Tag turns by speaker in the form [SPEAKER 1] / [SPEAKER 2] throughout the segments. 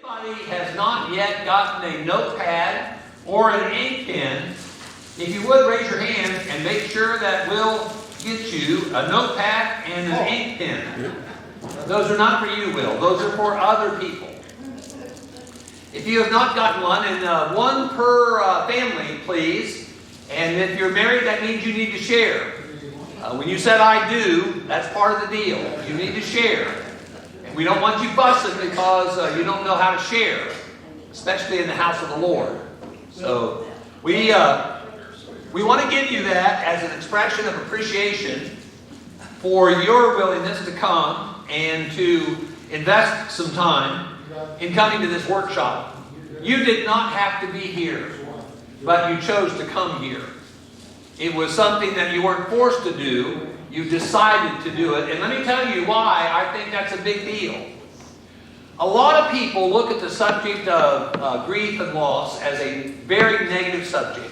[SPEAKER 1] Anybody has not yet gotten a notepad or an ink pen, if you would raise your hand and make sure that we'll get you a notepad and an ink pen. Those are not for you, Will. Those are for other people. If you have not gotten one, and one per family, please. And if you're married, that means you need to share. When you said I do, that's part of the deal. You need to share. And we don't want you fussing because you don't know how to share, especially in the house of the Lord. So we want to give you that as an expression of appreciation for your willingness to come and to invest some time in coming to this workshop. You did not have to be here, but you chose to come here. It was something that you weren't forced to do. You decided to do it. And let me tell you why I think that's a big deal. A lot of people look at the subject of grief and loss as a very negative subject.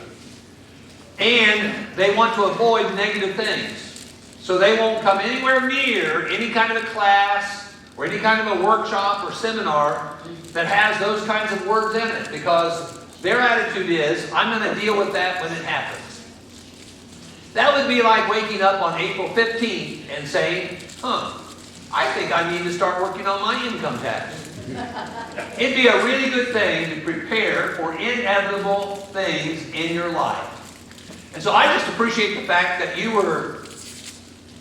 [SPEAKER 1] And they want to avoid negative things. So they won't come anywhere near any kind of a class or any kind of a workshop or seminar that has those kinds of words in it. Because their attitude is, I'm going to deal with that when it happens. That would be like waking up on April 15th and saying, I think I need to start working on my income tax. It'd be a really good thing to prepare for inevitable things in your life. And so I just appreciate the fact that you were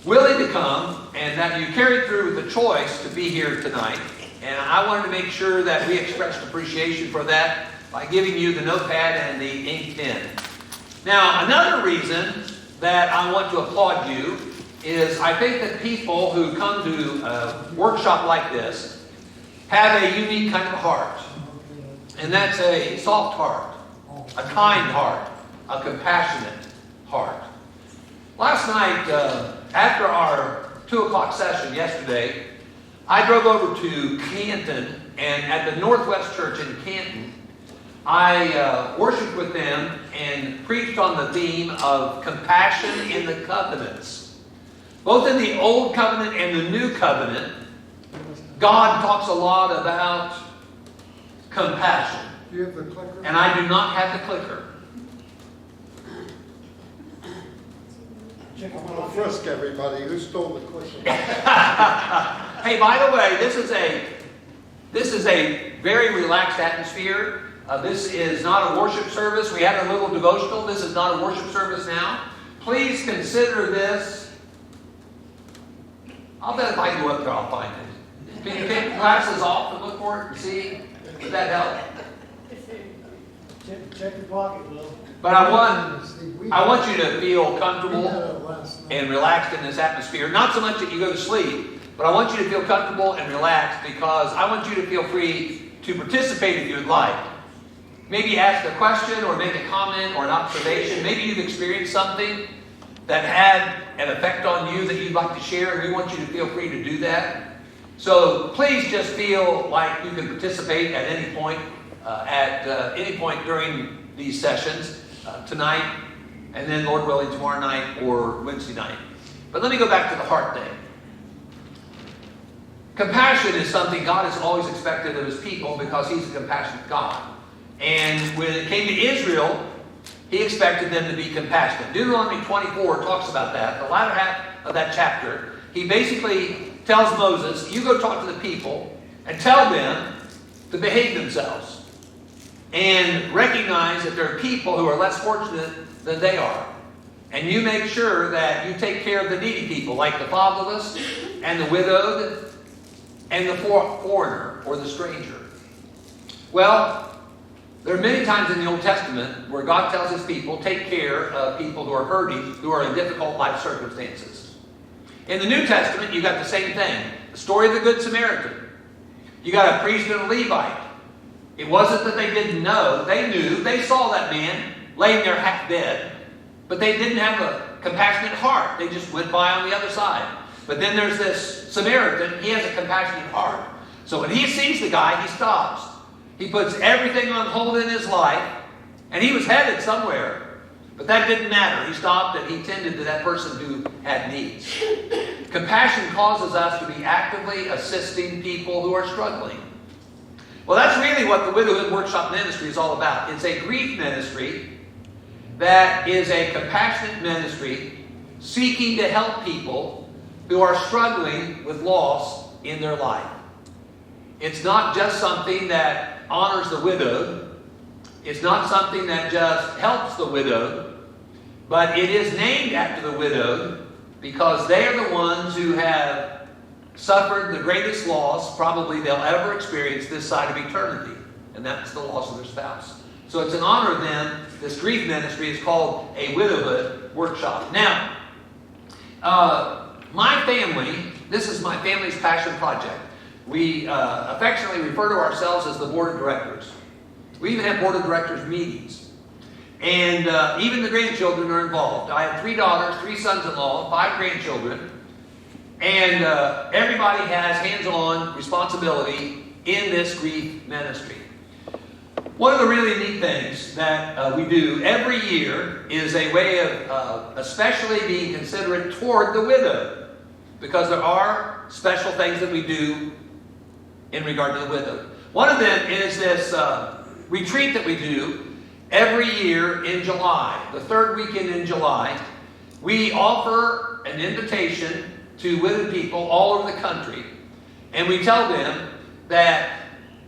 [SPEAKER 1] willing to come and that you carried through the choice to be here tonight. And I wanted to make sure that we expressed appreciation for that by giving you the notepad and the ink pen. Now, another reason that I want to applaud you is I think that people who come to a workshop like this have a unique kind of heart. And that's a soft heart, a kind heart, a compassionate heart. Last night, after our 2 o'clock session yesterday, I drove over to Canton, and at the Northwest Church in Canton, I worshiped with them and preached on the theme of compassion in the covenants. Both in the Old Covenant and the New Covenant, God talks a lot about compassion.
[SPEAKER 2] Do you have the clicker?
[SPEAKER 1] And I do not have the clicker.
[SPEAKER 2] I'm going to frisk everybody who stole the clicker.
[SPEAKER 1] Hey, by the way, this is a very relaxed atmosphere. This is not a worship service. We had a little devotional. This is not a worship service now. Please consider this. I'll bet if I go up there, I'll find it. Can you take the glasses off and look for it and see? Would that help?
[SPEAKER 2] Check your pocket, Will.
[SPEAKER 1] But I want you to feel comfortable and relaxed in this atmosphere. Not so much that you go to sleep, but I want you to feel comfortable and relaxed because I want you to feel free to participate if you would like. Maybe ask a question or make a comment or an observation. Maybe you've experienced something that had an effect on you that you'd like to share, and we want you to feel free to do that. So please just feel like you can participate at any point during these sessions, tonight, and then Lord willing tomorrow night or Wednesday night. But let me go back to the heart thing. Compassion is something God has always expected of His people because He's a compassionate God. And when it came to Israel, He expected them to be compassionate. Deuteronomy 24 talks about that. The latter half of that chapter, He basically tells Moses, you go talk to the people and tell them to behave themselves. And recognize that there are people who are less fortunate than they are. And you make sure that you take care of the needy people, like the fatherless and the widowed and the foreigner or the stranger. Well, there are many times in the Old Testament where God tells His people, take care of people who are hurting, who are in difficult life circumstances. In the New Testament, you got the same thing. The story of the Good Samaritan. You got a priest and a Levite. It wasn't that they didn't know. They knew. They saw that man laying there half dead. But they didn't have a compassionate heart. They just went by on the other side. But then there's this Samaritan. He has a compassionate heart. So when he sees the guy, he stops. He puts everything on hold in his life. And he was headed somewhere. But that didn't matter. He stopped and he tended to that person who had needs. Compassion causes us to be actively assisting people who are struggling. Well, that's really what the Widowhood Workshop Ministry is all about. It's a grief ministry that is a compassionate ministry seeking to help people who are struggling with loss in their life. It's not just something that honors the widowed. It's not something that just helps the widowed. But it is named after the widowed because they are the ones who have suffered the greatest loss probably they'll ever experience this side of eternity. And that's the loss of their spouse. So it's in honor of them. This grief ministry is called a Widowhood Workshop. Now, my family, this is my family's passion project. We affectionately refer to ourselves as the board of directors. We even have board of directors meetings. And even the grandchildren are involved. I have 3 daughters, 3 sons-in-law, 5 grandchildren. And everybody has hands-on responsibility in this grief ministry. One of the really neat things that we do every year is a way of especially being considerate toward the widow. Because there are special things that we do in regard to the widow. One of them is this retreat that we do every year in July. The 3rd weekend in July, we offer an invitation to widowed people all over the country. And we tell them that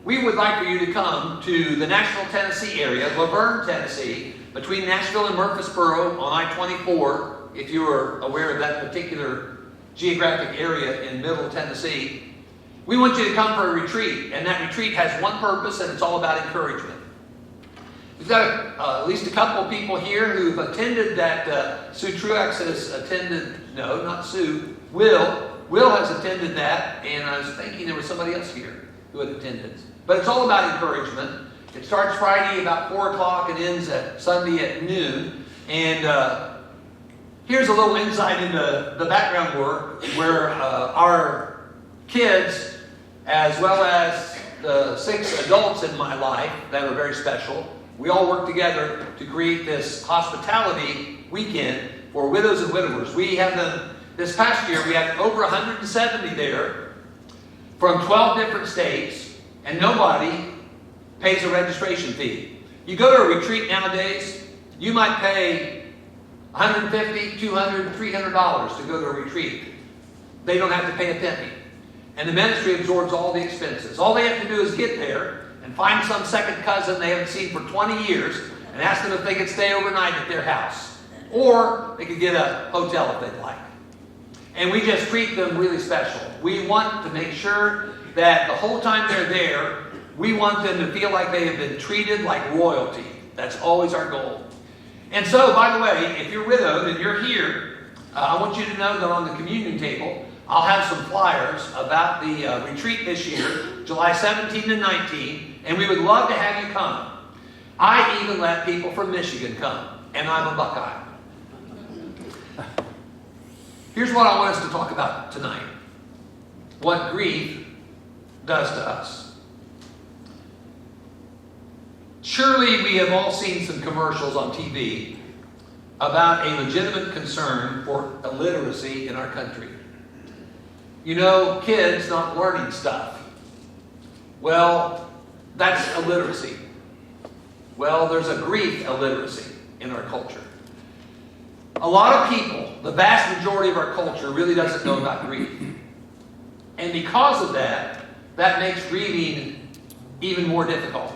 [SPEAKER 1] we would like for you to come to the Nashville, Tennessee area, Laverne, Tennessee, between Nashville and Murfreesboro on I-24, if you are aware of that particular geographic area in Middle Tennessee. We want you to come for a retreat, and that retreat has one purpose, and it's all about encouragement. We've got at least a couple of people here who've attended that. Sue Truex has attended, no, not Sue, Will. Will has attended that, and I was thinking there was somebody else here who had attended. But it's all about encouragement. It starts Friday about 4 o'clock and ends at Sunday at noon. And here's a little insight into the background work where our kids, as well as the 6 adults in my life that are very special, we all work together to create this hospitality weekend for widows and widowers. We have them, this past year, we had over 170 there from 12 different states, and nobody pays a registration fee. You go to a retreat nowadays, you might pay $150, $200, $300 to go to a retreat. They don't have to pay a penny. And the ministry absorbs all the expenses. All they have to do is get there and find some second cousin they haven't seen for 20 years and ask them if they could stay overnight at their house. Or they could get a hotel if they'd like. And we just treat them really special. We want to make sure that the whole time they're there, we want them to feel like they have been treated like royalty. That's always our goal. And so, by the way, if you're widowed and you're here, I want you to know that on the communion table, I'll have some flyers about the retreat this year, July 17 and 19, and we would love to have you come. I even let people from Michigan come, and I'm a Buckeye. Here's what I want us to talk about tonight. What grief does to us. Surely we have all seen some commercials on TV about a legitimate concern for illiteracy in our country. You know, kids not learning stuff. Well, that's illiteracy. Well, there's a grief illiteracy in our culture. A lot of people, the vast majority of our culture, really doesn't know about grief. And because of that, that makes grieving even more difficult.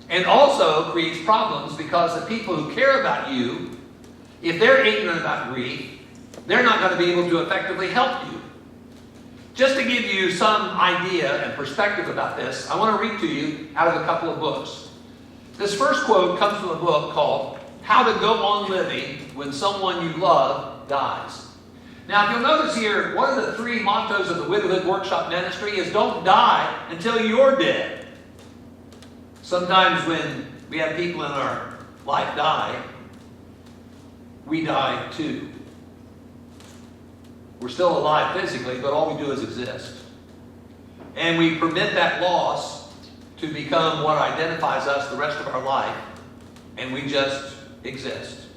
[SPEAKER 1] And also creates problems because the people who care about you, if they're ignorant about grief, they're not going to be able to effectively help you. Just to give you some idea and perspective about this, I want to read to you out of a couple of books. This first quote comes from a book called How to Go On Living When Someone You Love Dies. Now, if you'll notice here, one of the 3 mottos of the Widowhood Workshop Ministry is don't die until you're dead. Sometimes when we have people in our life die, we die too. We're still alive physically, but all we do is exist. And we permit that loss to become what identifies us the rest of our life, and we just exist.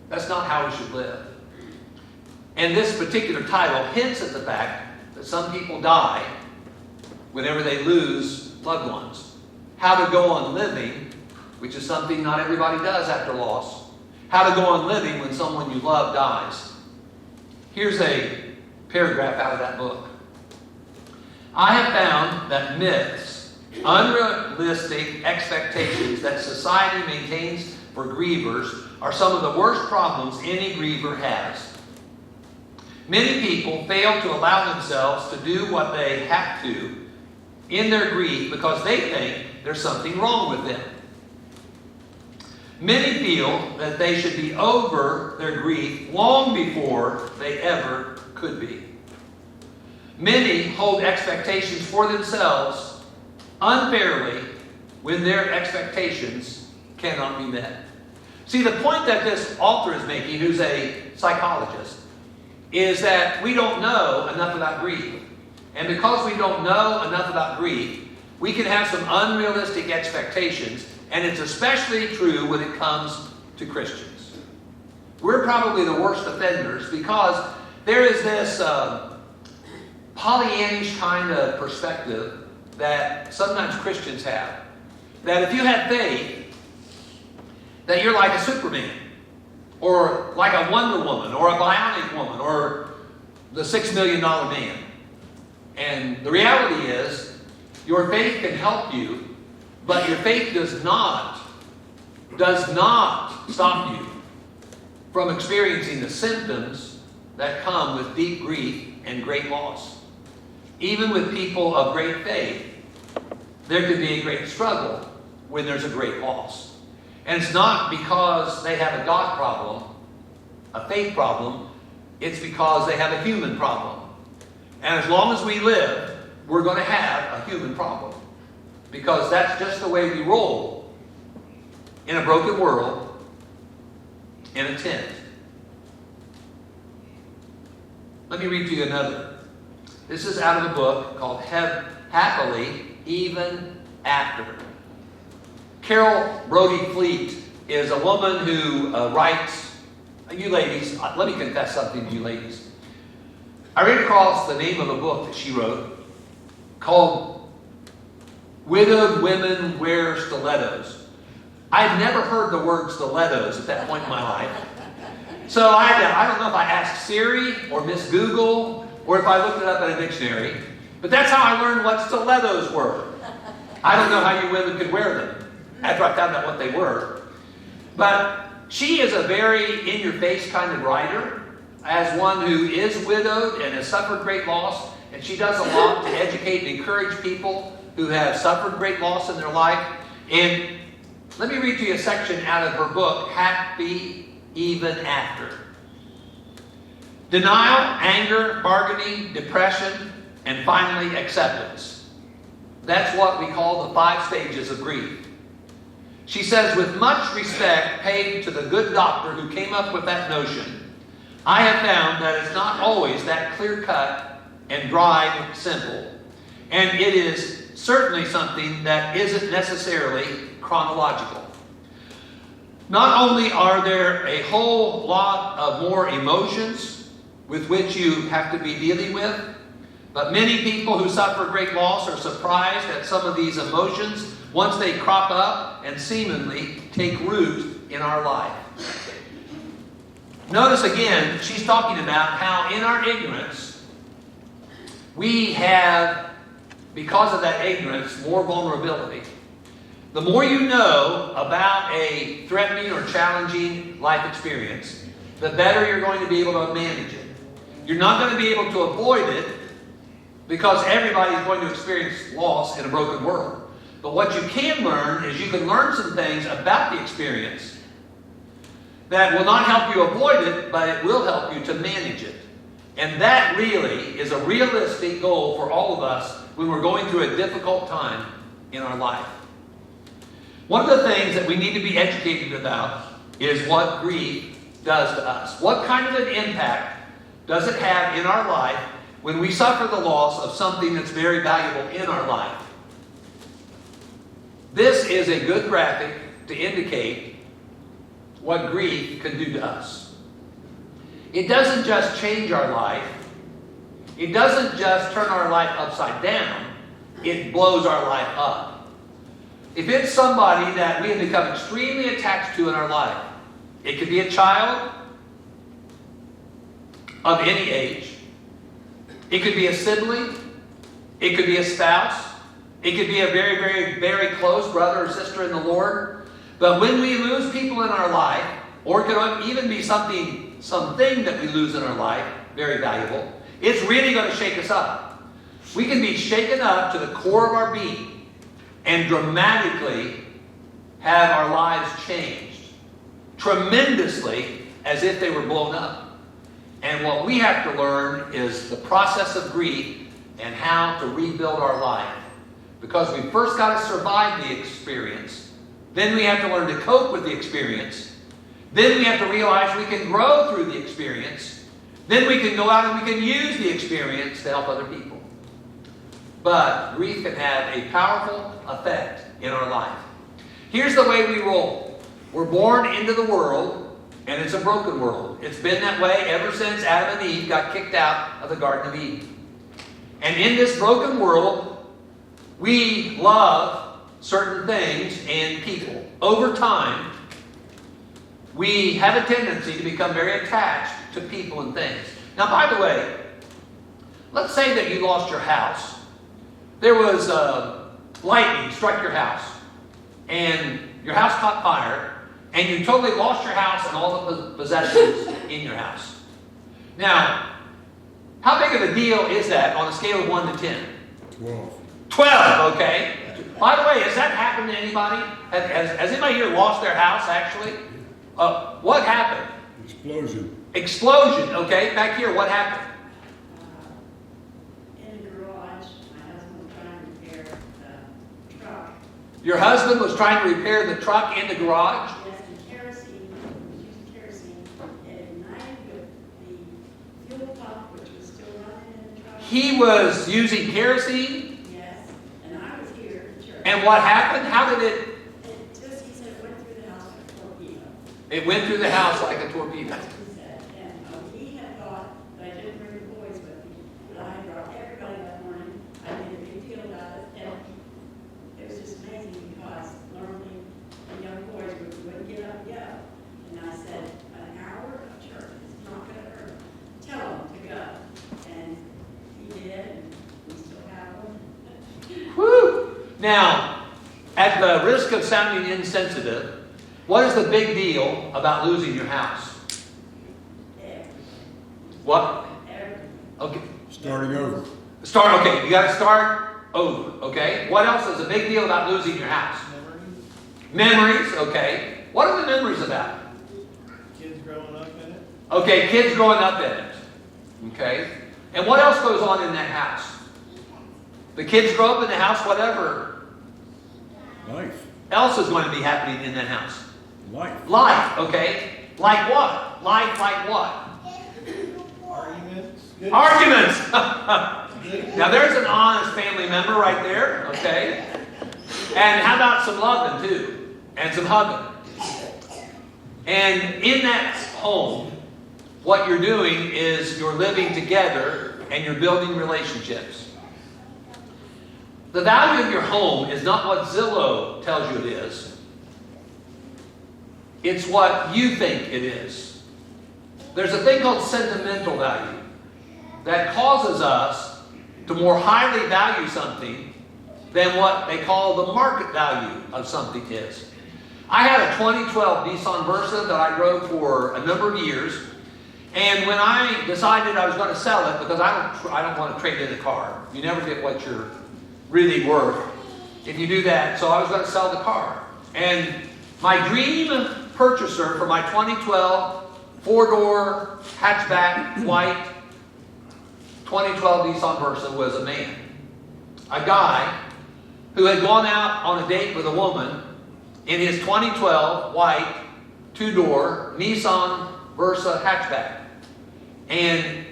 [SPEAKER 1] That's not how we should live. And this particular title hints at the fact that some people die whenever they lose loved ones. How to go on living, which is something not everybody does after loss. How to go on living when someone you love dies. Here's a paragraph out of that book. I have found that myths, unrealistic expectations that society maintains for grievers are some of the worst problems any griever has. Many people fail to allow themselves to do what they have to in their grief because they think there's something wrong with them. Many feel that they should be over their grief long before they ever could be. Many hold expectations for themselves unfairly when their expectations cannot be met. See, the point that this author is making, who's a psychologist, is that we don't know enough about grief. And because we don't know enough about grief, we can have some unrealistic expectations, and it's especially true when it comes to Christians. We're probably the worst offenders because there is this Pollyannish kind of perspective that sometimes Christians have. That if you have faith, that you're like a Superman, or like a Wonder Woman, or a Bionic Woman, or the $6 Million Man. And the reality is, your faith can help you, but your faith does not stop you from experiencing the symptoms that come with deep grief and great loss. Even with people of great faith, there could be a great struggle when there's a great loss. And it's not because they have a God problem, a faith problem. It's because they have a human problem. And as long as we live, we're going to have a human problem. Because that's just the way we roll in a broken world, in a tent. Let me read to you another. This is out of a book called Happily Even After. Carol Brody Fleet is a woman who writes, you ladies, let me confess something to you ladies. I ran across the name of a book that she wrote called Widowed Women Wear Stilettos. I'd never heard the word stilettos at that point in my life. So I don't know if I asked Siri or Miss Google or if I looked it up in a dictionary, but that's how I learned what stilettos were. I don't know how you women could wear them after I found out what they were. But she is a very in-your-face kind of writer, as one who is widowed and has suffered great loss, and she does a lot to educate and encourage people who have suffered great loss in their life. And let me read to you a section out of her book, Happy Even After. Denial, anger, bargaining, depression, and finally acceptance. That's what we call the 5 stages of grief. She says, with much respect paid to the good doctor who came up with that notion, I have found that it's not always that clear-cut and dry and simple. And it is certainly something that isn't necessarily chronological. Not only are there a whole lot of more emotions with which you have to be dealing with, but many people who suffer great loss are surprised at some of these emotions once they crop up and seemingly take root in our life. Notice again, she's talking about how in our ignorance, we have, because of that ignorance, more vulnerability. The more you know about a threatening or challenging life experience, the better you're going to be able to manage it. You're not going to be able to avoid it because everybody's going to experience loss in a broken world. But what you can learn is you can learn some things about the experience that will not help you avoid it, but it will help you to manage it. And that really is a realistic goal for all of us when we're going through a difficult time in our life. One of the things that we need to be educated about is what grief does to us. What kind of an impact does it have in our life when we suffer the loss of something that's very valuable in our life? This is a good graphic to indicate what grief can do to us. It doesn't just change our life. It doesn't just turn our life upside down. it blows our life up. If it's somebody that we have become extremely attached to in our life, it could be a child of any age. It could be a sibling. It could be a spouse. It could be a very, very, very close brother or sister in the Lord. But when we lose people in our life, or it could even be something that we lose in our life, very valuable, it's really going to shake us up. We can be shaken up to the core of our being and dramatically have our lives changed tremendously as if they were blown up. And what we have to learn is the process of grief and how to rebuild our life. Because we first got to survive the experience. Then we have to learn to cope with the experience. Then we have to realize we can grow through the experience. Then we can go out and we can use the experience to help other people. But grief can have a powerful effect in our life. Here's the way we roll. We're born into the world, and it's a broken world. It's been that way ever since Adam and Eve got kicked out of the Garden of Eden. And in this broken world, we love certain things and people. Over time, we have a tendency to become very attached to people and things. Now, by the way, let's say that you lost your house. There was lightning struck your house, and your house caught fire, and you totally lost your house and all the possessions in your house. Now, how big of a deal is that on a scale of 1 to 10?
[SPEAKER 3] 12.
[SPEAKER 1] 12, okay. By the way, has that happened to anybody? Has anybody here lost their house, actually? What happened?
[SPEAKER 3] Explosion.
[SPEAKER 1] Explosion, okay. Back here, what happened?
[SPEAKER 4] In the garage, my husband was trying to repair the truck.
[SPEAKER 1] Your husband was trying to repair the truck in the garage?
[SPEAKER 4] Yes, and kerosene, he was using kerosene, and ignited with the fuel pump, which was still running in the truck.
[SPEAKER 1] He was using kerosene?
[SPEAKER 4] Yes, and I was here in church.
[SPEAKER 1] And what happened? How did it?
[SPEAKER 4] It just, he said, it went through the house like a torpedo.
[SPEAKER 1] It went through the house like a torpedo.
[SPEAKER 4] That's what he said, and he had thought that I didn't bring the boys with me, but I brought everybody that morning. I made a big deal about it, and it was just amazing because normally the young boys wouldn't get up and go. And I said, an hour of church is not going to hurt. Tell them to go. And he did, and we still have them.
[SPEAKER 1] Woo! Now, at the risk of sounding insensitive, what is the big deal about losing your house?
[SPEAKER 4] Everything.
[SPEAKER 1] What?
[SPEAKER 4] Everything.
[SPEAKER 1] Okay.
[SPEAKER 3] Starting over.
[SPEAKER 1] Okay, you got to start over, okay? What else is a big deal about losing your house? Memories, okay. What are the memories about?
[SPEAKER 2] Kids growing up in it.
[SPEAKER 1] Okay, kids growing up in it, okay? And what else goes on in that house? The kids grow up in the house, whatever
[SPEAKER 3] Life.
[SPEAKER 1] else is going to be happening in that house.
[SPEAKER 3] Life.
[SPEAKER 1] Life, okay? Like what? Life like what?
[SPEAKER 2] Arguments.
[SPEAKER 1] Arguments! Now there's an honest family member right there, okay? And how about some loving too? And some hugging. And in that home, what you're doing is you're living together and you're building relationships. The value of your home is not what Zillow tells you it is. It's what you think it is. There's a thing called sentimental value that causes us to more highly value something than what they call the market value of something is. I had a 2012 Nissan Versa that I drove for a number of years, and when I decided I was going to sell it, because I don't want to trade in a car. You never get what you're really worth if you do that. So I was going to sell the car. And my dream purchaser for my 2012 four-door hatchback white 2012 Nissan Versa was a man. A guy who had gone out on a date with a woman in his 2012 white two-door Nissan Versa hatchback. And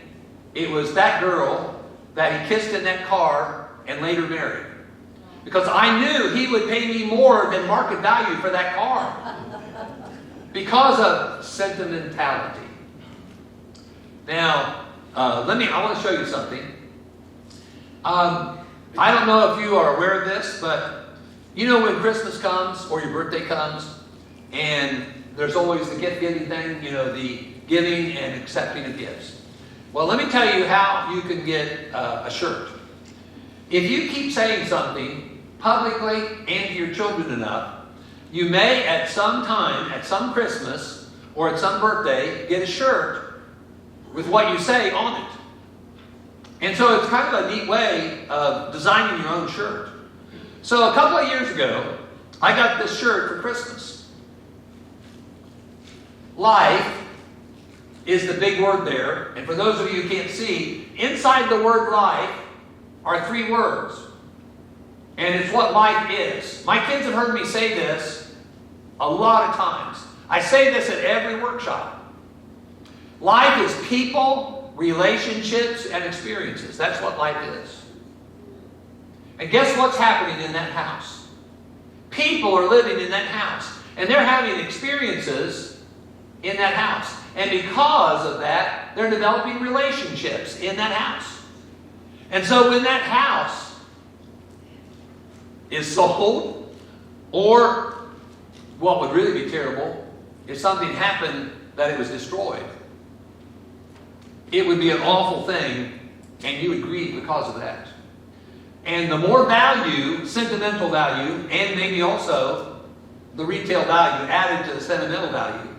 [SPEAKER 1] it was that girl that he kissed in that car and later married. Because I knew he would pay me more than market value for that car. Because of sentimentality. Now, I want to show you something. I don't know if you are aware of this, but you know when Christmas comes or your birthday comes, and there's always the gift giving thing, you know, the giving and accepting of gifts. Well, let me tell you how you can get a shirt. If you keep saying something publicly and to your children enough, you may at some time, at some Christmas or at some birthday, get a shirt with what you say on it. And so it's kind of a neat way of designing your own shirt. So a couple of years ago, I got this shirt for Christmas. Life is the big word there. And for those of you who can't see, inside the word life are 3 words. And it's what life is. My kids have heard me say this a lot of times. I say this at every workshop. Life is people, relationships, and experiences. That's what life is. And guess what's happening in that house? People are living in that house. And they're having experiences in that house. And because of that, they're developing relationships in that house. And so when that house is sold, or what would really be terrible, if something happened that it was destroyed, it would be an awful thing, and you would grieve because of that. And the more value, sentimental value, and maybe also the retail value added to the sentimental value,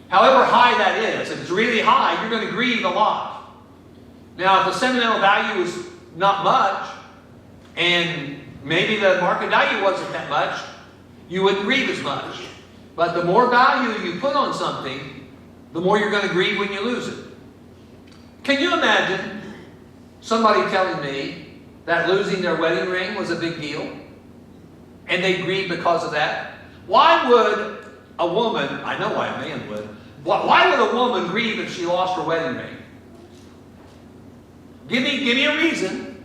[SPEAKER 1] however high that is, if it's really high, you're going to grieve a lot. Now, if the sentimental value is not much, and maybe the market value wasn't that much, you wouldn't grieve as much. But the more value you put on something, the more you're going to grieve when you lose it. Can you imagine somebody telling me that losing their wedding ring was a big deal? And they grieve because of that? Why would a woman, I know why a man would, why would a woman grieve if she lost her wedding ring? Give me a reason.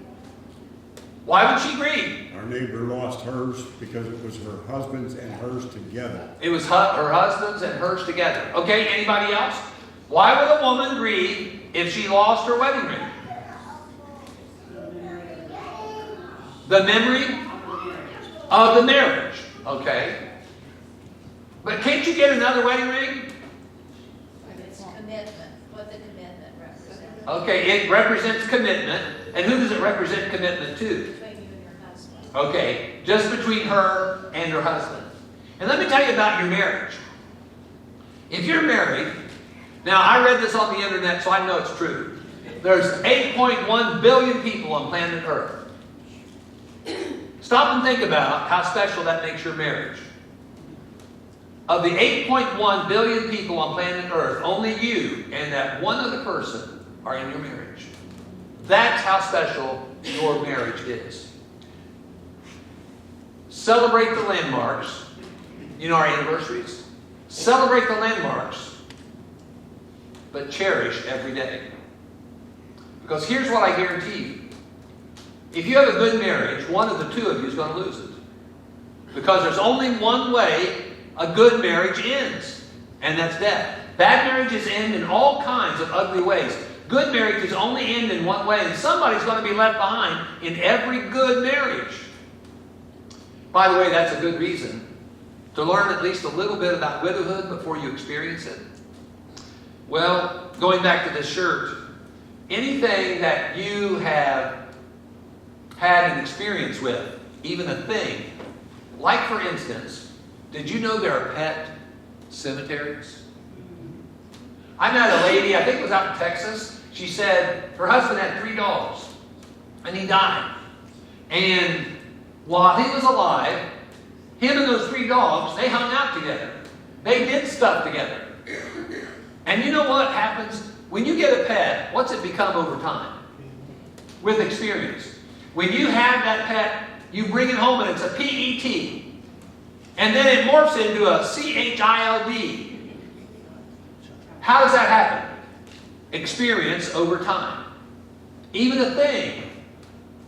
[SPEAKER 1] Why would she grieve?
[SPEAKER 3] Our neighbor lost hers because it was her husband's and hers together.
[SPEAKER 1] It was her husband's and hers together. Okay, anybody else? Why would a woman grieve if she lost her wedding ring? The memory of the marriage. Okay. But can't you get another wedding ring?
[SPEAKER 5] It's commitment, what the commitment represents.
[SPEAKER 1] Okay, it represents commitment. And who does it represent commitment to?
[SPEAKER 5] Between you and your husband.
[SPEAKER 1] Okay, just between her and her husband. And let me tell you about your marriage. If you're married, now I read this on the internet, so I know it's true. There's 8.1 billion people on planet Earth. Stop and think about how special that makes your marriage. Of the 8.1 billion people on planet Earth, only you and that one other person are in your marriage. That's how special your marriage is. Celebrate the landmarks. You know our anniversaries? Celebrate the landmarks, but cherish every day. Because here's what I guarantee you. If you have a good marriage, one of the two of you is going to lose it. Because there's only one way a good marriage ends, and that's death. Bad marriages end in all kinds of ugly ways. Good marriages only end in one way, and somebody's going to be left behind in every good marriage. By the way, that's a good reason to learn at least a little bit about widowhood before you experience it. Well, going back to this shirt, anything that you have had an experience with, even a thing, like for instance, did you know there are pet cemeteries? I met a lady, I think it was out in Texas. She said her husband had 3 dogs, and he died. And while he was alive, him and those 3 dogs, they hung out together. They did stuff together. And you know what happens? When you get a pet, what's it become over time? With experience. When you have that pet, you bring it home and it's a PET. And then it morphs into a CHILD. How does that happen? Experience over time. Even a thing.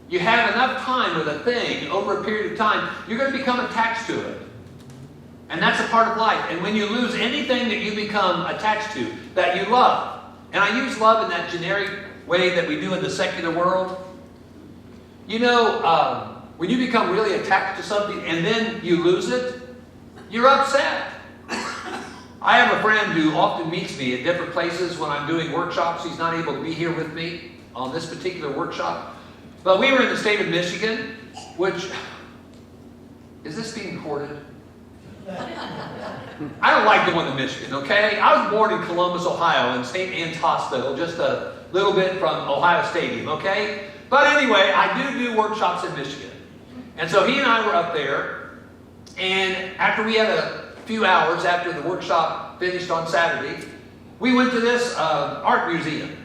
[SPEAKER 1] You have enough time with a thing over a period of time, you're going to become attached to it. And that's a part of life. And when you lose anything that you become attached to, that you love, and I use love in that generic way that we do in the secular world, You know, when you become really attached to something and then you lose it, you're upset. I have a friend who often meets me at different places when I'm doing workshops. He's not able to be here with me on this particular workshop. But we were in the state of Michigan, which, is this being recorded? I don't like going to Michigan, okay? I was born in Columbus, Ohio, in St. Anne's Hospital, just a little bit from Ohio Stadium, okay? But anyway, I do workshops in Michigan. And so he and I were up there, and after we had a few hours after the workshop finished on Saturday, we went to this art museum.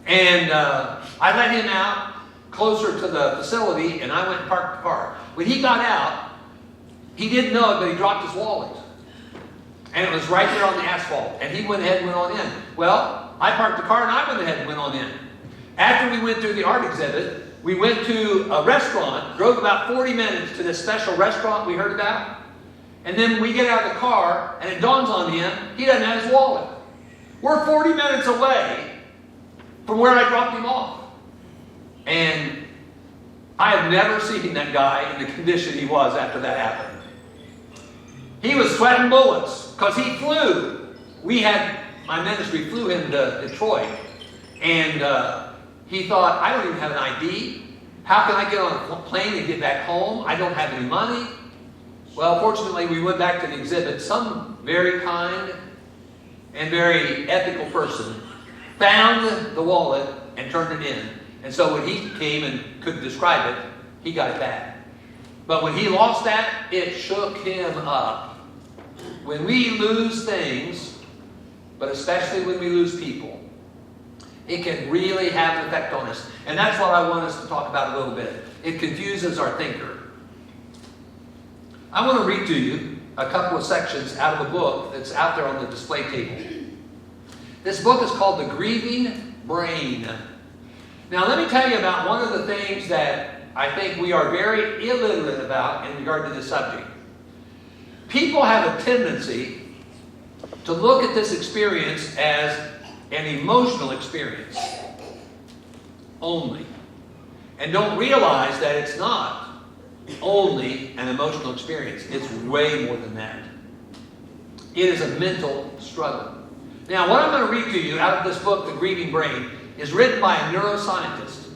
[SPEAKER 1] And I let him out closer to the facility, and I went and parked the car. When he got out, he didn't know it, but he dropped his wallet. And it was right there on the asphalt. And he went ahead and went on in. Well, I parked the car and I went ahead and went on in. After we went through the art exhibit, we went to a restaurant, drove about 40 minutes to this special restaurant we heard about. And then we get out of the car, and it dawns on him, he doesn't have his wallet. We're 40 minutes away from where I dropped him off. And I have never seen that guy in the condition he was after that happened. He was sweating bullets because he flew. My ministry flew him to Detroit. And he thought, I don't even have an ID. How can I get on a plane and get back home? I don't have any money. Well, fortunately, we went back to the exhibit. Some very kind and very ethical person found the wallet and turned it in. And so when he came and could describe it, he got it back. But when he lost that, it shook him up. When we lose things, but especially when we lose people, it can really have an effect on us. And that's what I want us to talk about a little bit. It confuses our thinker. I want to read to you a couple of sections out of a book that's out there on the display table. This book is called The Grieving Brain. Now, let me tell you about one of the things that I think we are very illiterate about in regard to this subject. People have a tendency to look at this experience as an emotional experience only, and don't realize that it's not only an emotional experience. It's way more than that. It is a mental struggle. Now, what I'm going to read to you out of this book, The Grieving Brain, is written by a neuroscientist.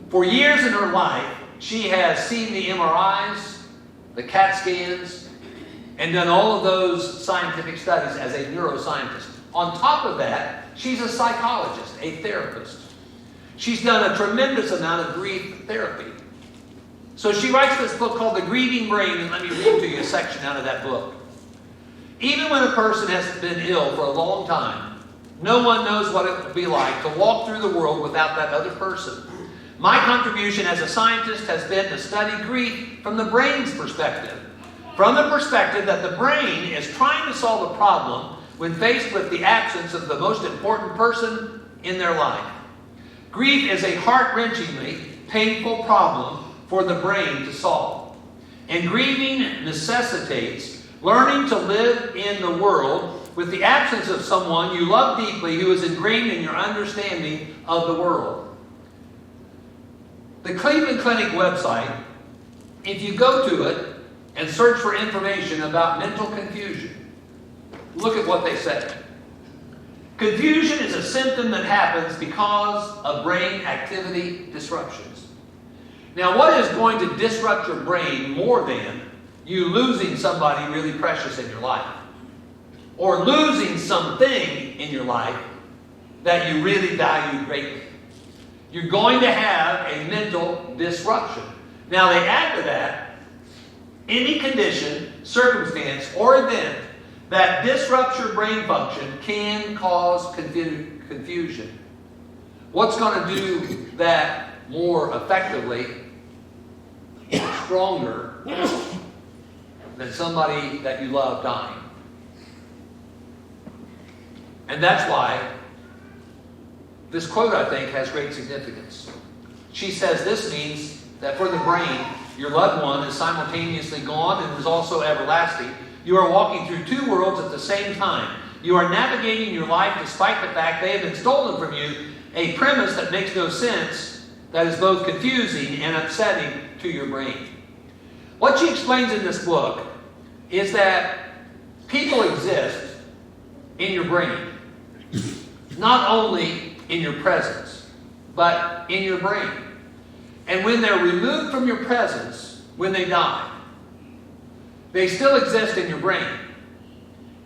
[SPEAKER 1] For years in her life, she has seen the MRIs, the CAT scans, and done all of those scientific studies as a neuroscientist. On top of that, she's a psychologist, a therapist. She's done a tremendous amount of grief therapy. So she writes this book called The Grieving Brain, and let me read to you a section out of that book. Even when a person has been ill for a long time, no one knows what it would be like to walk through the world without that other person. My contribution as a scientist has been to study grief from the brain's perspective. From the perspective that the brain is trying to solve a problem when faced with the absence of the most important person in their life. Grief is a heart-wrenchingly painful problem for the brain to solve. And grieving necessitates learning to live in the world with the absence of someone you love deeply who is ingrained in your understanding of the world. The Cleveland Clinic website, if you go to it and search for information about mental confusion, look at what they say. Confusion is a symptom that happens because of brain activity disruptions. Now, what is going to disrupt your brain more than you losing somebody really precious in your life? Or losing something in your life that you really value greatly? You're going to have a mental disruption. Now, they add to that any condition, circumstance, or event that disrupts your brain function can cause confusion. What's going to do that more effectively, stronger, than somebody that you love dying? And that's why this quote, I think, has great significance. She says this means that for the brain, your loved one is simultaneously gone and is also everlasting. You are walking through two worlds at the same time. You are navigating your life despite the fact they have been stolen from you, a premise that makes no sense that is both confusing and upsetting to your brain. What she explains in this book is that people exist in your brain, not only in your presence, but in your brain. And when they're removed from your presence, when they die, they still exist in your brain.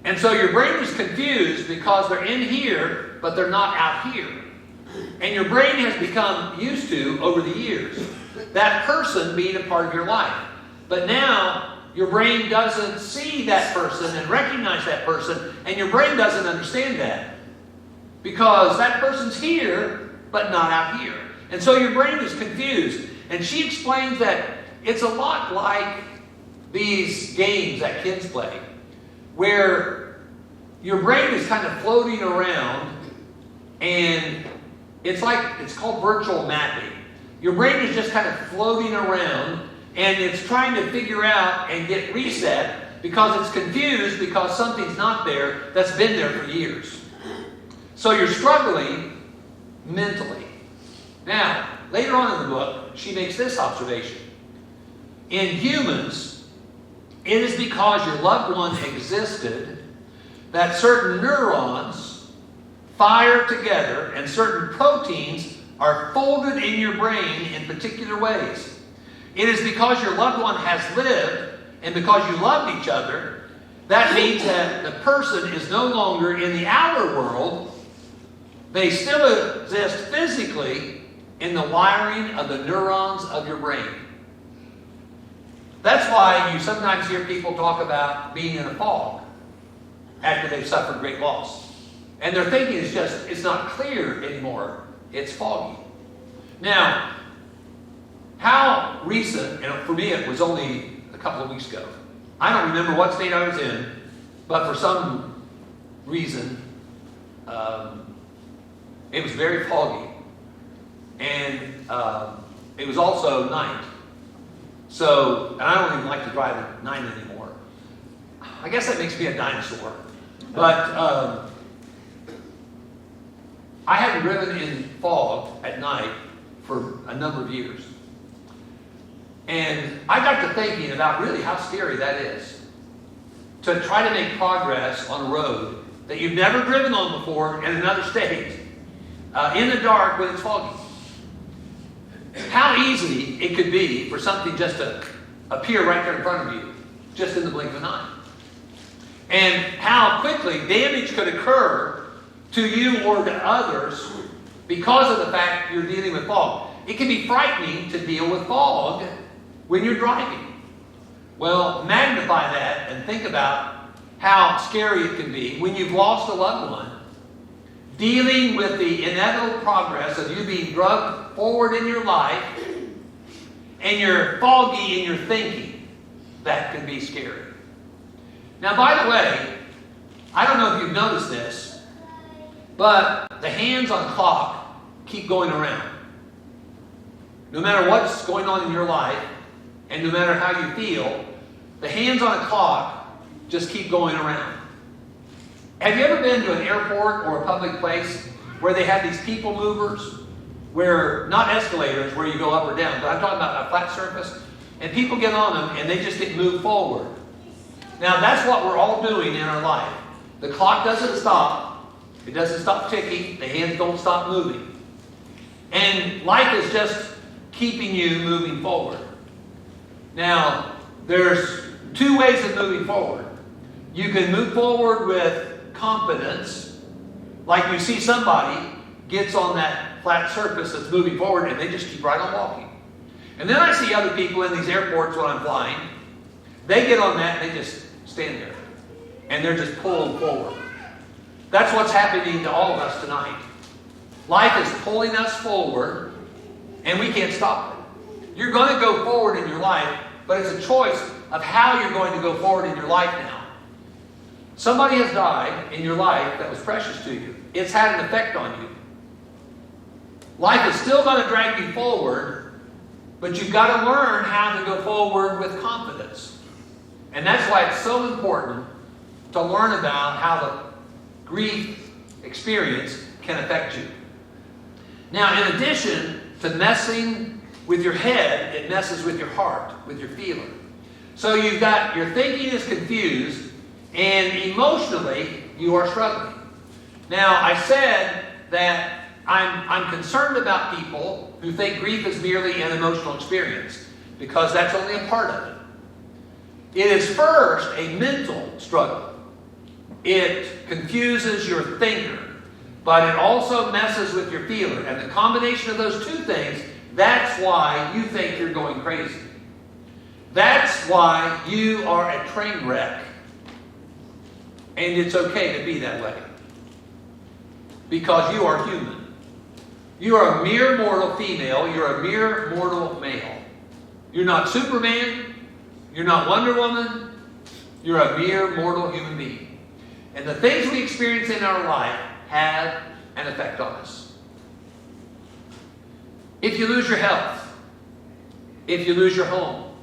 [SPEAKER 1] And so your brain is confused because they're in here, but they're not out here. And your brain has become used to, over the years, that person being a part of your life. But now, your brain doesn't see that person and recognize that person, and your brain doesn't understand that. Because that person's here, but not out here. And so your brain is confused. And she explains that it's a lot like these games that kids play, where your brain is kind of floating around, and it's called virtual mapping. Your brain is just kind of floating around, and it's trying to figure out and get reset because it's confused because something's not there that's been there for years. So you're struggling mentally. Now, later on in the book, she makes this observation. In humans, it is because your loved one existed that certain neurons fire together and certain proteins are folded in your brain in particular ways. It is because your loved one has lived and because you loved each other, that means that the person is no longer in the outer world. They still exist physically in the wiring of the neurons of your brain. That's why you sometimes hear people talk about being in a fog after they've suffered great loss. And their thinking is just, it's not clear anymore. It's foggy. Now, how recent, and for me it was only a couple of weeks ago. I don't remember what state I was in, but for some reason, it was very foggy. And it was also night. So, and I don't even like to drive at night anymore. I guess that makes me a dinosaur. But I hadn't driven in fog at night for a number of years. And I got to thinking about really how scary that is. To try to make progress on a road that you've never driven on before in another state, in the dark when it's foggy. How easy it could be for something just to appear right there in front of you, just in the blink of an eye. And how quickly damage could occur to you or to others because of the fact you're dealing with fog. It can be frightening to deal with fog when you're driving. Well, magnify that and think about how scary it can be when you've lost a loved one, dealing with the inevitable progress of you being drugged forward in your life, and you're foggy in your thinking. That can be scary. Now, by the way, I don't know if you've noticed this, but the hands on the clock keep going around. No matter what's going on in your life, and no matter how you feel, the hands on a clock just keep going around. Have you ever been to an airport or a public place where they have these people movers, where, not escalators where you go up or down, but I'm talking about a flat surface, and people get on them and they just get moved forward. Now that's what we're all doing in our life. The clock doesn't stop. It doesn't stop ticking. The hands don't stop moving. And life is just keeping you moving forward. Now, there's two ways of moving forward. You can move forward with confidence, like you see somebody gets on that flat surface that's moving forward and they just keep right on walking. And then I see other people in these airports when I'm flying. They get on that and they just stand there. And they're just pulling forward. That's what's happening to all of us tonight. Life is pulling us forward and we can't stop it. You're going to go forward in your life, but it's a choice of how you're going to go forward in your life now. Somebody has died in your life that was precious to you. It's had an effect on you. Life is still going to drag you forward, but you've got to learn how to go forward with confidence. And that's why it's so important to learn about how the grief experience can affect you. Now, in addition to messing with your head, it messes with your heart, with your feeling. So your thinking is confused, and emotionally, you are struggling. Now, I said that I'm concerned about people who think grief is merely an emotional experience, because that's only a part of it. It is first a mental struggle. It confuses your thinker, but it also messes with your feeler. And the combination of those two things, that's why you think you're going crazy. That's why you are a train wreck. And it's okay to be that way. Because you are human. You are a mere mortal female. You're a mere mortal male. You're not Superman. You're not Wonder Woman. You're a mere mortal human being. And the things we experience in our life have an effect on us. If you lose your health, if you lose your home,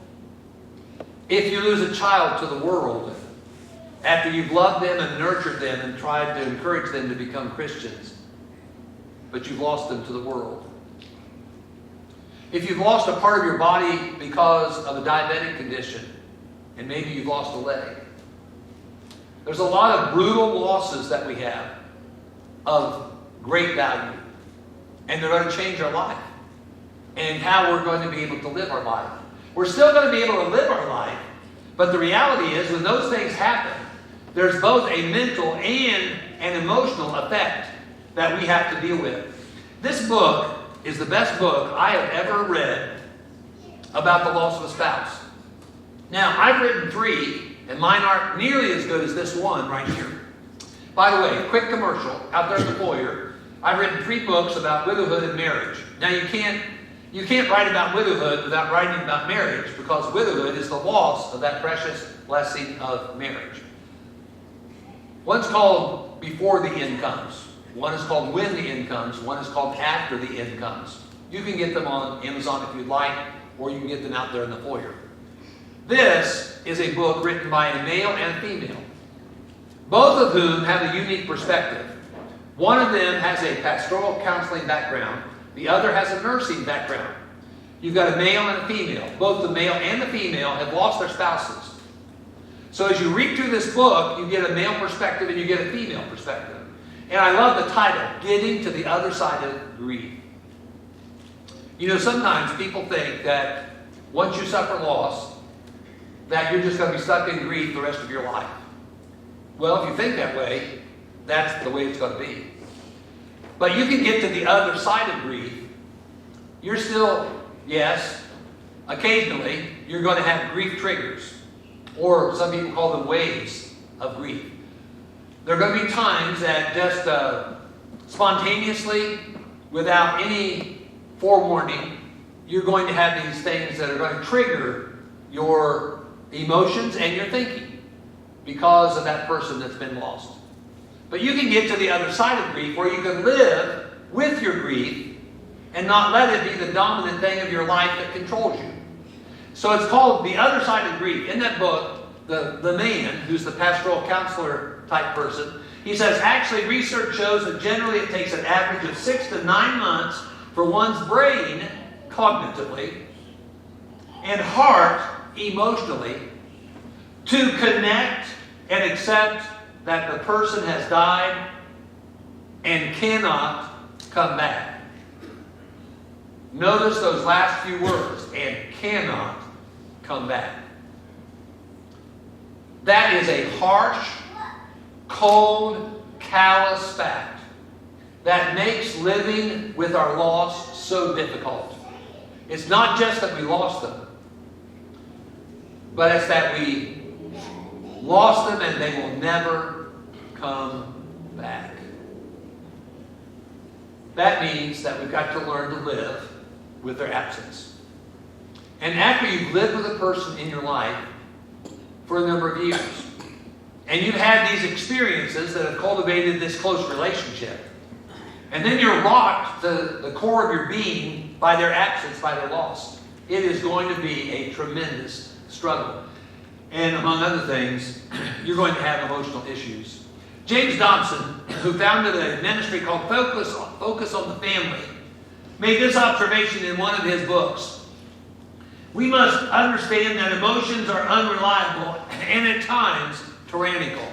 [SPEAKER 1] if you lose a child to the world, after you've loved them and nurtured them and tried to encourage them to become Christians, but you've lost them to the world. If you've lost a part of your body because of a diabetic condition, and maybe you've lost a leg. There's a lot of brutal losses that we have of great value. And they're going to change our life and how we're going to be able to live our life. We're still going to be able to live our life, but the reality is when those things happen, there's both a mental and an emotional effect that we have to deal with. This book is the best book I have ever read about the loss of a spouse. Now, I've written 3, and mine aren't nearly as good as this one right here. By the way, quick commercial out there in the foyer. I've written 3 books about widowhood and marriage. Now, you can't write about widowhood without writing about marriage, because widowhood is the loss of that precious blessing of marriage. One's called Before the End Comes. One is called When the End Comes. One is called After the End Comes. You can get them on Amazon if you'd like, or you can get them out there in the foyer. This is a book written by a male and a female, both of whom have a unique perspective. One of them has a pastoral counseling background. The other has a nursing background. You've got a male and a female. Both the male and the female have lost their spouses. So as you read through this book, you get a male perspective and you get a female perspective. And I love the title, Getting to the Other Side of Grief. You know, sometimes people think that once you suffer loss, that you're just going to be stuck in grief the rest of your life. Well, if you think that way, that's the way it's going to be. But you can get to the other side of grief. You're still, yes, occasionally, you're going to have grief triggers. Or some people call them waves of grief. There are going to be times that just spontaneously, without any forewarning, you're going to have these things that are going to trigger your emotions and your thinking because of that person that's been lost. But you can get to the other side of grief where you can live with your grief and not let it be the dominant thing of your life that controls you. So it's called The Other Side of Grief. In that book, the man, who's the pastoral counselor type person, he says, actually research shows that generally it takes an average of 6 to 9 months for one's brain, cognitively, and heart, emotionally, to connect and accept that the person has died and cannot come back. Notice those last few words, and cannot come back. That is a harsh, cold, callous fact that makes living with our loss so difficult. It's not just that we lost them, but it's that we lost them and they will never come back. That means that we've got to learn to live with their absence. And after you've lived with a person in your life for a number of years, and you've had these experiences that have cultivated this close relationship, and then you're locked to the core of your being by their absence, by their loss, it is going to be a tremendous struggle. And among other things, you're going to have emotional issues. James Dobson, who founded a ministry called Focus on the Family, made this observation in one of his books. We must understand that emotions are unreliable and at times tyrannical.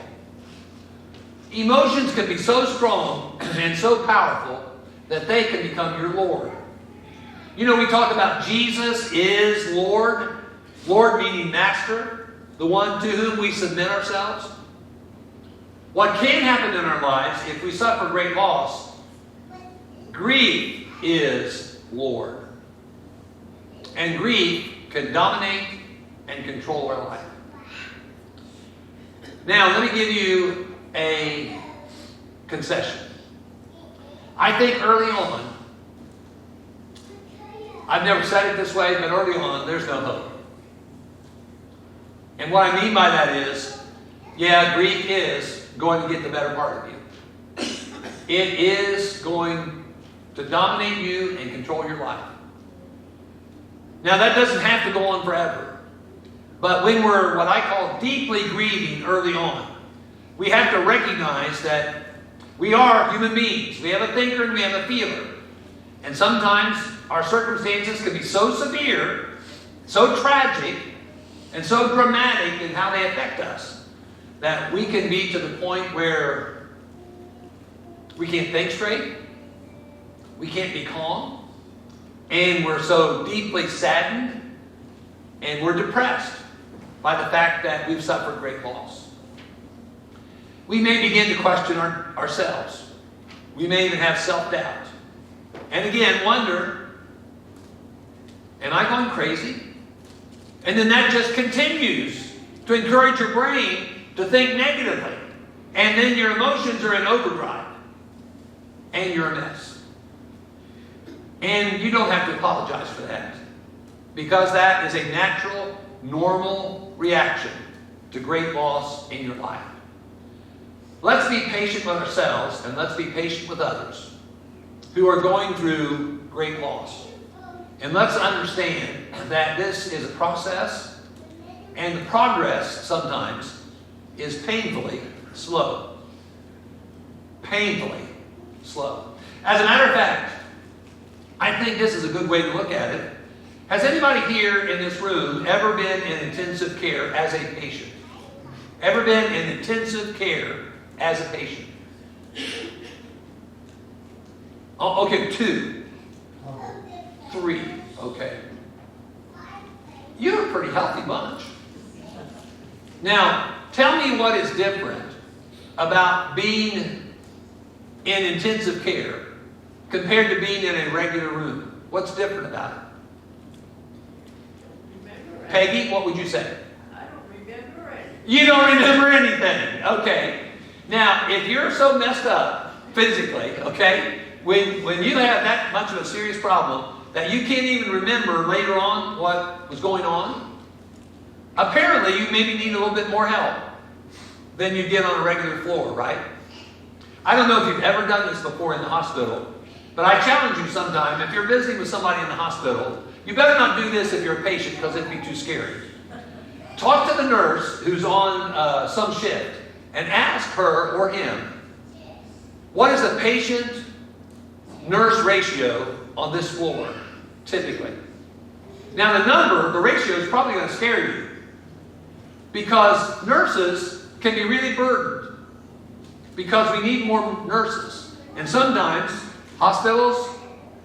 [SPEAKER 1] Emotions can be so strong and so powerful that they can become your Lord. You know, we talk about Jesus is Lord. Lord meaning master, the one to whom we submit ourselves. What can happen in our lives if we suffer great loss? Grief is Lord. And grief can dominate and control our life. Now, let me give you a concession. I think early on, I've never said it this way, but early on, there's no hope. And what I mean by that is, yeah, grief is going to get the better part of you. It is going to dominate you and control your life. Now, that doesn't have to go on forever. But when we're what I call deeply grieving early on, we have to recognize that we are human beings. We have a thinker and we have a feeler. And sometimes our circumstances can be so severe, so tragic, and so dramatic in how they affect us that we can be to the point where we can't think straight, we can't be calm, and we're so deeply saddened and we're depressed by the fact that we've suffered great loss. We may begin to question ourselves. We may even have self-doubt. And again, wonder, am I going crazy? And then that just continues to encourage your brain to think negatively. And then your emotions are in overdrive. And you're a mess. And you don't have to apologize for that. Because that is a natural, normal reaction to great loss in your life. Let's be patient with ourselves and let's be patient with others who are going through great loss. And let's understand that this is a process and the progress sometimes is painfully slow. Painfully slow. As a matter of fact, I think this is a good way to look at it. Has anybody here in this room ever been in intensive care as a patient? Ever been in intensive care as a patient? Oh, okay, 2. 3. Okay. You're a pretty healthy bunch. Now, tell me what is different about being in intensive care compared to being in a regular room. What's different about it? Peggy, what would you say?
[SPEAKER 4] I don't remember anything.
[SPEAKER 1] You don't remember anything. Okay. Now, if you're so messed up physically, okay, when you have that much of a serious problem that you can't even remember later on what was going on, apparently you maybe need a little bit more help than you get on a regular floor, right? I don't know if you've ever done this before in the hospital, but I challenge you sometime, if you're visiting with somebody in the hospital, you better not do this if you're a patient because it'd be too scary. Talk to the nurse who's on some shift and ask her or him, what is the patient-nurse ratio on this floor, typically? Now the ratio is probably going to scare you because nurses can be really burdened because we need more nurses. And sometimes hospitals,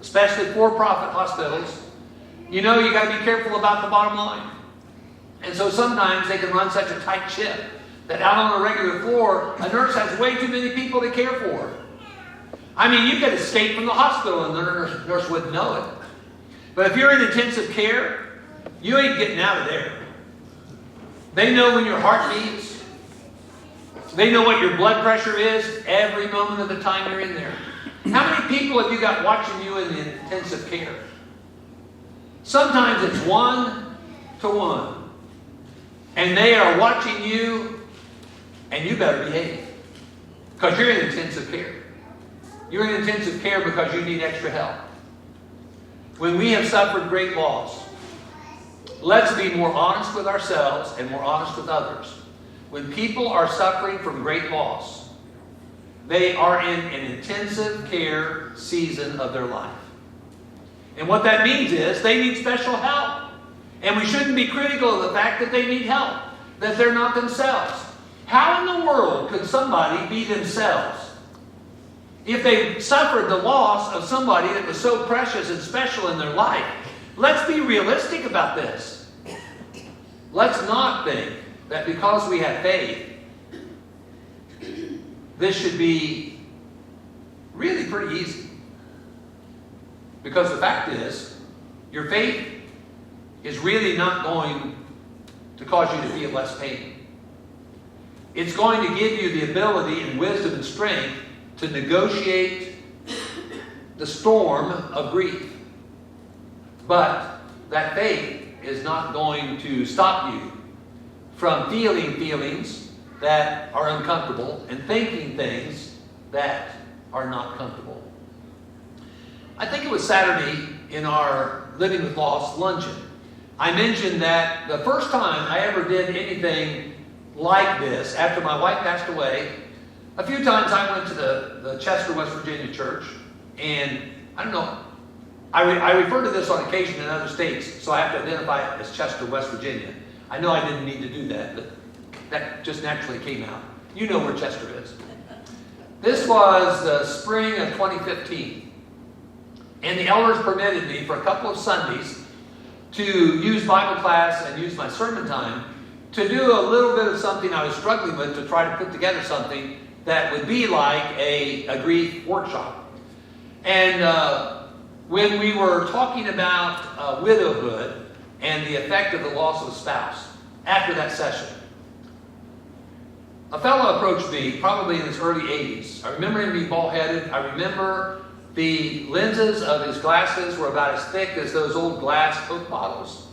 [SPEAKER 1] especially for-profit hospitals, you know you got to be careful about the bottom line. And so sometimes they can run such a tight ship that out on a regular floor, a nurse has way too many people to care for. I mean, you could escape from the hospital and the nurse wouldn't know it. But if you're in intensive care, you ain't getting out of there. They know when your heart beats. They know what your blood pressure is every moment of the time you're in there. How many people have you got watching you in the intensive care? Sometimes it's 1-to-1. And they are watching you, and you better behave. Because you're in intensive care. You're in intensive care because you need extra help. When we have suffered great loss, let's be more honest with ourselves and more honest with others. When people are suffering from great loss, they are in an intensive care season of their life. And what that means is they need special help. And we shouldn't be critical of the fact that they need help, that they're not themselves. How in the world could somebody be themselves if they suffered the loss of somebody that was so precious and special in their life? Let's be realistic about this. Let's not think that because we have faith, this should be really pretty easy. Because the fact is, your faith is really not going to cause you to feel less pain. It's going to give you the ability and wisdom and strength to negotiate the storm of grief. But that faith is not going to stop you from feeling feelings that are uncomfortable and thinking things that are not comfortable. I think it was Saturday in our Living with Loss luncheon, I mentioned that the first time I ever did anything like this, after my wife passed away, a few times I went to the Chester, West Virginia church, and I don't know, I refer to this on occasion in other states, so I have to identify it as Chester, West Virginia. I know I didn't need to do that, but that just naturally came out. You know where Chester is. This was the spring of 2015, and the elders permitted me for a couple of Sundays to use Bible class and use my sermon time to do a little bit of something I was struggling with, to try to put together something that would be like a grief workshop. And when we were talking about widowhood and the effect of the loss of a spouse, after that session, a fellow approached me, probably in his early 80s. I remember him being bald-headed. I remember the lenses of his glasses were about as thick as those old glass Coke bottles.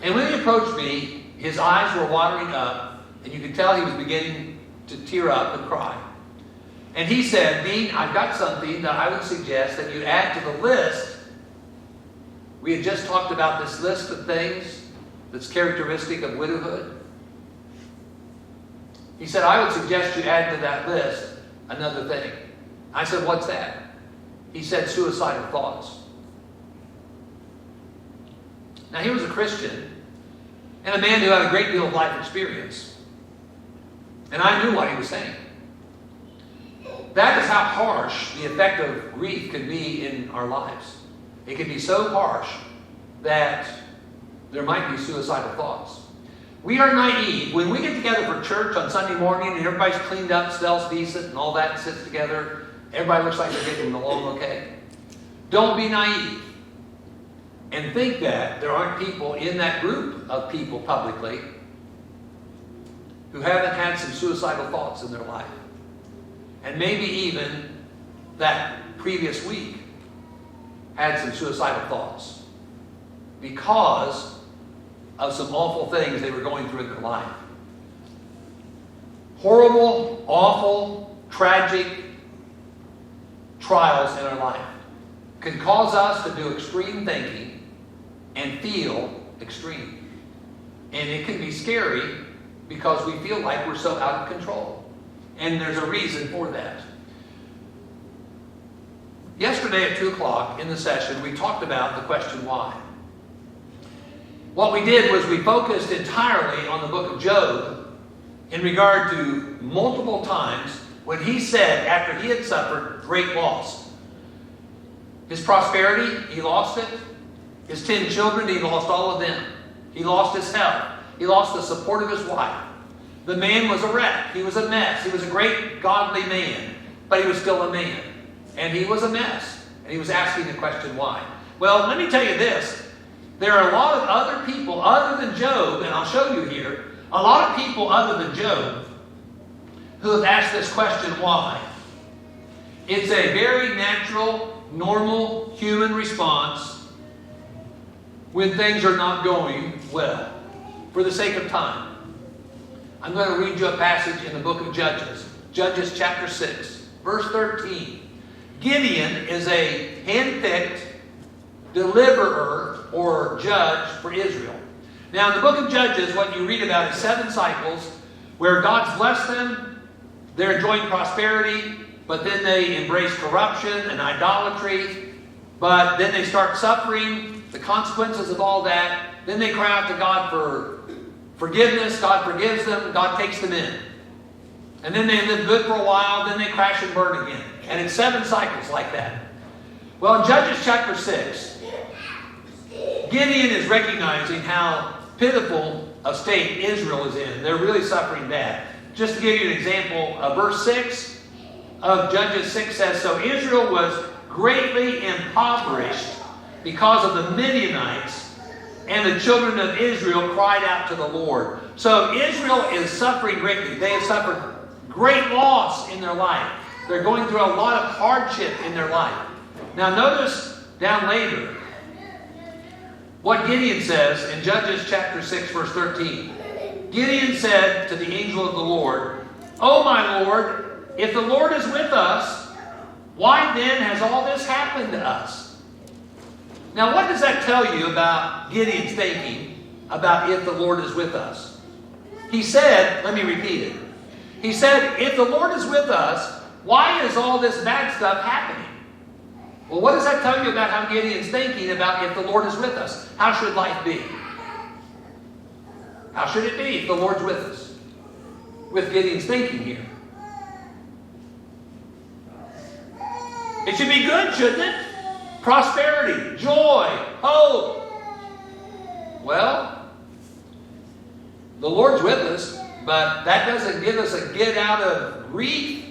[SPEAKER 1] And when he approached me, his eyes were watering up, and you could tell he was beginning to tear up and cry. And he said, "Dean, I've got something that I would suggest that you add to the list." We had just talked about this list of things that's characteristic of widowhood. He said, "I would suggest you add to that list another thing." I said, "What's that?" He said, "Suicidal thoughts." Now, he was a Christian and a man who had a great deal of life experience. And I knew what he was saying. That is how harsh the effect of grief can be in our lives. It can be so harsh that there might be suicidal thoughts. We are naive. When we get together for church on Sunday morning and everybody's cleaned up, smells decent, and all that, and sits together, everybody looks like they're getting along okay. Don't be naive and think that there aren't people in that group of people publicly who haven't had some suicidal thoughts in their life. And maybe even that previous week had some suicidal thoughts because of some awful things they were going through in their life. Horrible, awful, tragic trials in our life can cause us to do extreme thinking and feel extreme. And it can be scary because we feel like we're so out of control. And there's a reason for that. Yesterday at 2 o'clock in the session, we talked about the question why. What we did was we focused entirely on the book of Job in regard to multiple times when he said, after he had suffered great loss, his prosperity, he lost it. His 10 children, he lost all of them. He lost his health. He lost the support of his wife. The man was a wreck. He was a mess. He was a great godly man, but he was still a man. And he was a mess. And he was asking the question why. Well, let me tell you this. There are a lot of other people other than Job, and I'll show you here, a lot of people other than Job who have asked this question why. It's a very natural, normal human response when things are not going well. For the sake of time, I'm going to read you a passage in the book of Judges. Judges chapter 6, verse 13. Gideon is a handpicked deliverer or judge for Israel. Now, in the book of Judges, what you read about is 7 cycles where God's blessed them, they're enjoying prosperity, but then they embrace corruption and idolatry, But then they start suffering the consequences of all that. Then they cry out to God for forgiveness. God forgives them. God takes them in. And then they live good for a while. Then they crash and burn again. And it's 7 cycles like that. Well, in Judges chapter 6, Gideon is recognizing how pitiful a state Israel is in. They're really suffering bad. Just to give you an example, verse 6 of Judges 6 says, "So Israel was greatly impoverished because of the Midianites, and the children of Israel cried out to the Lord." So Israel is suffering greatly. They have suffered great loss in their life. They're going through a lot of hardship in their life. Now notice down later what Gideon says in Judges chapter 6 verse 13. Gideon said to the angel of the Lord, "Oh my Lord, if the Lord is with us, why then has all this happened to us?" Now what does that tell you about Gideon's thinking about if the Lord is with us? He said, let me repeat it. He said, if the Lord is with us, why is all this bad stuff happening? Well, what does that tell you about how Gideon's thinking about if the Lord is with us? How should life be? How should it be if the Lord's with us? With Gideon's thinking here. It should be good, shouldn't it? Prosperity, joy, hope. Well, the Lord's with us, but that doesn't give us a get out of grief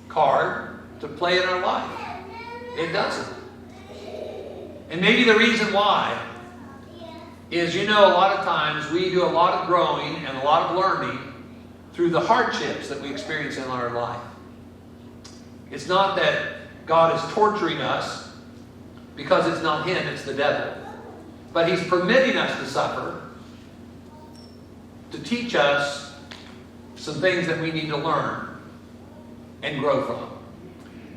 [SPEAKER 1] card to play in our life. It doesn't. And maybe the reason why is, a lot of times we do a lot of growing and a lot of learning through the hardships that we experience in our life. It's not that God is torturing us, because it's not Him, it's the devil. But He's permitting us to suffer to teach us some things that we need to learn and grow from.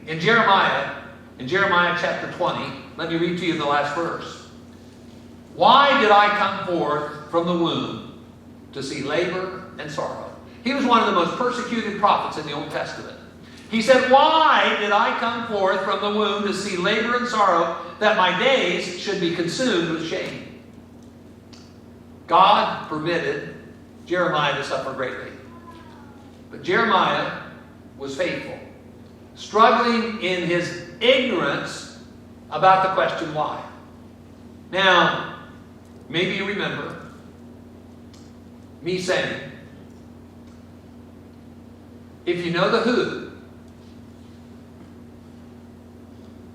[SPEAKER 1] In Jeremiah chapter 20, let me read to you the last verse. "Why did I come forth from the womb to see labor and sorrow?" He was one of the most persecuted prophets in the Old Testament. He said, "Why did I come forth from the womb to see labor and sorrow, that my days should be consumed with shame?" God permitted Jeremiah to suffer greatly. But Jeremiah was faithful, struggling in his ignorance about the question why. Now, maybe you remember me saying, if you know the who,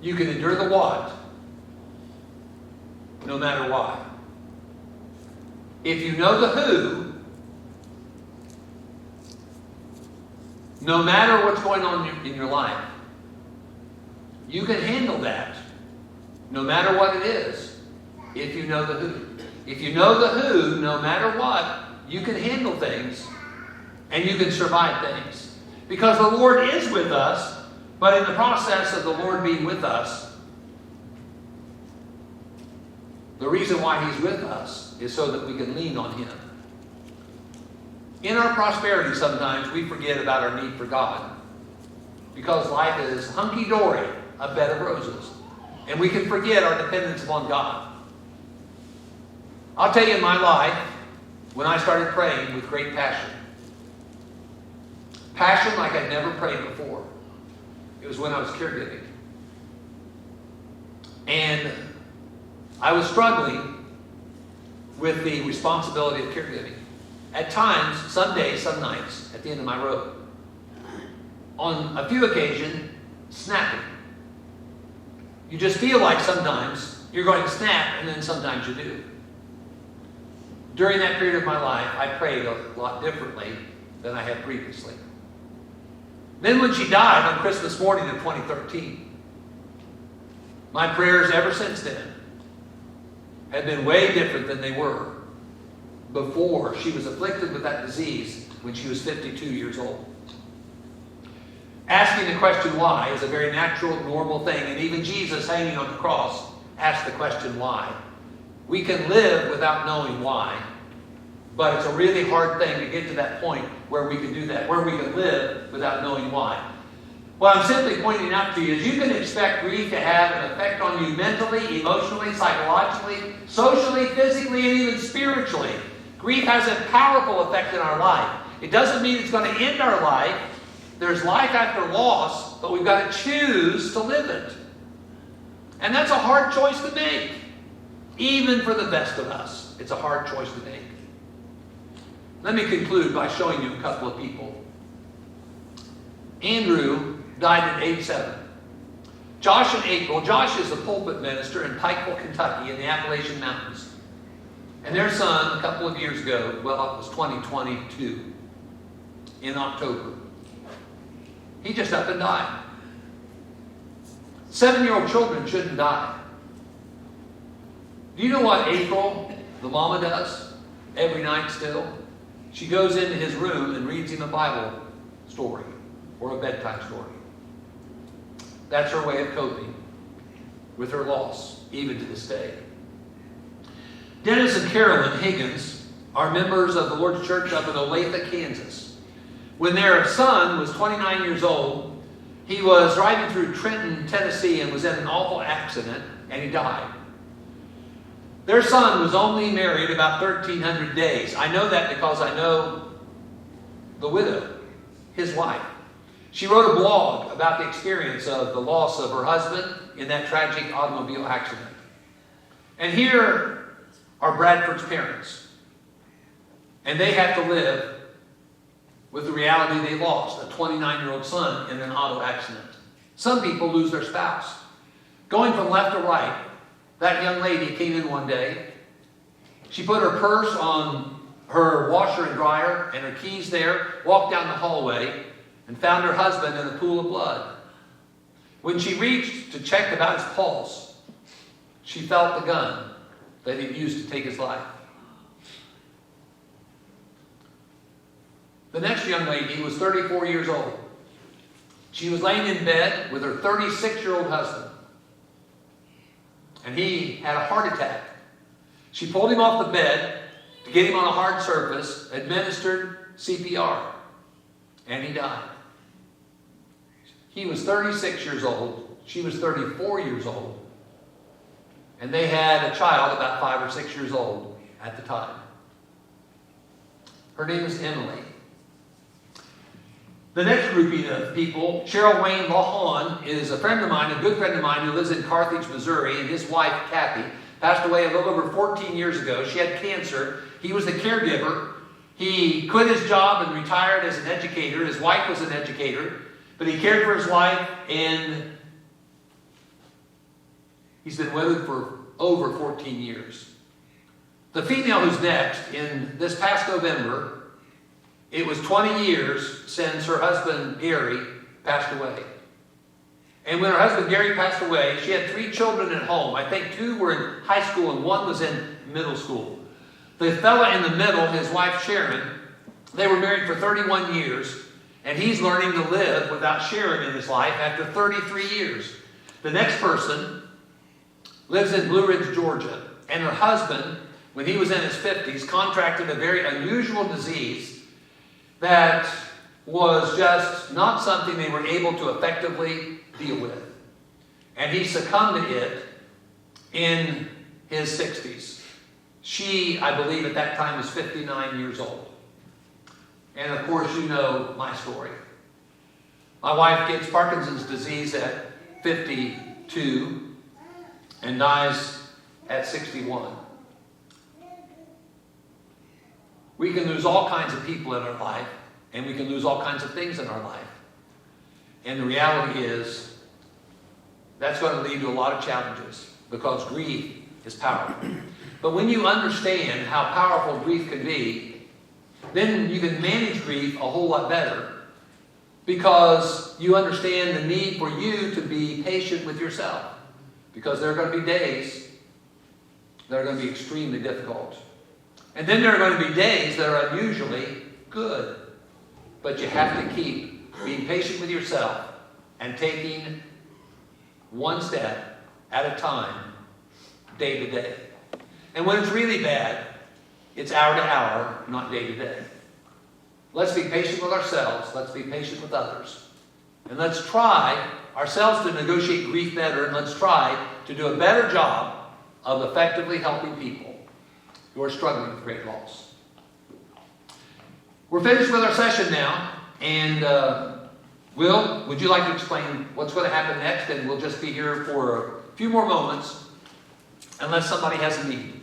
[SPEAKER 1] you can endure the what, no matter why. If you know the who, no matter what's going on in your life, you can handle that, no matter what it is, if you know the who. If you know the who, no matter what, you can handle things, and you can survive things. Because the Lord is with us, but in the process of the Lord being with us, the reason why He's with us is so that we can lean on Him. In our prosperity, sometimes we forget about our need for God, because life is hunky-dory, a bed of roses, and we can forget our dependence upon God. I'll tell you, in my life, when I started praying with great passion like I'd never prayed before, it was when I was caregiving. And I was struggling with the responsibility of caregiving. At times, some days, some nights, at the end of my rope. On a few occasions, snapping. You just feel like sometimes you're going to snap, and then sometimes you do. During that period of my life, I prayed a lot differently than I had previously. Then when she died on Christmas morning of 2013, my prayers ever since then have been way different than they were before she was afflicted with that disease when she was 52 years old. Asking the question why is a very natural, normal thing, and even Jesus hanging on the cross asked the question why. We can live without knowing why, but it's a really hard thing to get to that point where we can do that, where we can live without knowing why. What I'm simply pointing out to you is you can expect grief to have an effect on you mentally, emotionally, psychologically, socially, physically, and even spiritually. Grief has a powerful effect in our life. It doesn't mean it's going to end our life. There's life after loss, but we've got to choose to live it. And that's a hard choice to make. Even for the best of us, it's a hard choice to make. Let me conclude by showing you a couple of people. Andrew died at age 7. Josh and April. Josh is the pulpit minister in Pikeville, Kentucky, in the Appalachian Mountains. And their son, a couple of years ago, well, it was 2022, in October, he just up and died. 7-year-old children shouldn't die. Do you know what April, the mama, does every night still? She goes into his room and reads him a Bible story or a bedtime story. That's her way of coping with her loss, even to this day. Dennis and Carolyn Higgins are members of the Lord's Church up in Olathe, Kansas. When their son was 29 years old, he was driving through Trenton, Tennessee, and was in an awful accident, and he died. Their son was only married about 1,300 days. I know that because I know the widow, his wife. She wrote a blog about the experience of the loss of her husband in that tragic automobile accident. And here are Bradford's parents. And they have to live with the reality they lost a 29-year-old son in an auto accident. Some people lose their spouse. Going from left to right, that young lady came in one day. She put her purse on her washer and dryer and her keys there, walked down the hallway, and found her husband in a pool of blood. When she reached to check about his pulse, she felt the gun that he'd used to take his life. The next young lady was 34 years old. She was laying in bed with her 36-year-old husband. And he had a heart attack. She pulled him off the bed to get him on a hard surface, administered CPR, and he died. He was 36 years old. She was 34 years old. And they had a child about 5 or 6 years old at the time. Her name is Emily. The next grouping of people, Cheryl Wayne LaHawn, is a friend of mine, a good friend of mine who lives in Carthage, Missouri, and his wife, Kathy, passed away a little over 14 years ago. She had cancer. He was the caregiver. He quit his job and retired as an educator. His wife was an educator, but he cared for his wife, and he's been with her for over 14 years. The female who's next, in this past November, it was 20 years since her husband, Gary, passed away. And when her husband, Gary, passed away, she had 3 children at home. I think 2 were in high school and 1 was in middle school. The fella in the middle, his wife, Sharon, they were married for 31 years, and he's learning to live without Sharon in his life after 33 years. The next person lives in Blue Ridge, Georgia, and her husband, when he was in his 50s, contracted a very unusual disease that was just not something they were able to effectively deal with. And he succumbed to it in his 60s. She, I believe at that time, was 59 years old. And of course, you know my story. My wife gets Parkinson's disease at 52 and dies at 61. We can lose all kinds of people in our life, and we can lose all kinds of things in our life. And the reality is, that's going to lead to a lot of challenges, because grief is powerful. But when you understand how powerful grief can be, then you can manage grief a whole lot better, because you understand the need for you to be patient with yourself. Because there are going to be days that are going to be extremely difficult. And then there are going to be days that are unusually good. But you have to keep being patient with yourself and taking one step at a time, day to day. And when it's really bad, it's hour to hour, not day to day. Let's be patient with ourselves. Let's be patient with others. And let's try ourselves to negotiate grief better, and let's try to do a better job of effectively helping people who are struggling with great loss. We're finished with our session now, and Will, would you like to explain what's going to happen next? And we'll just be here for a few more moments, unless somebody has a need.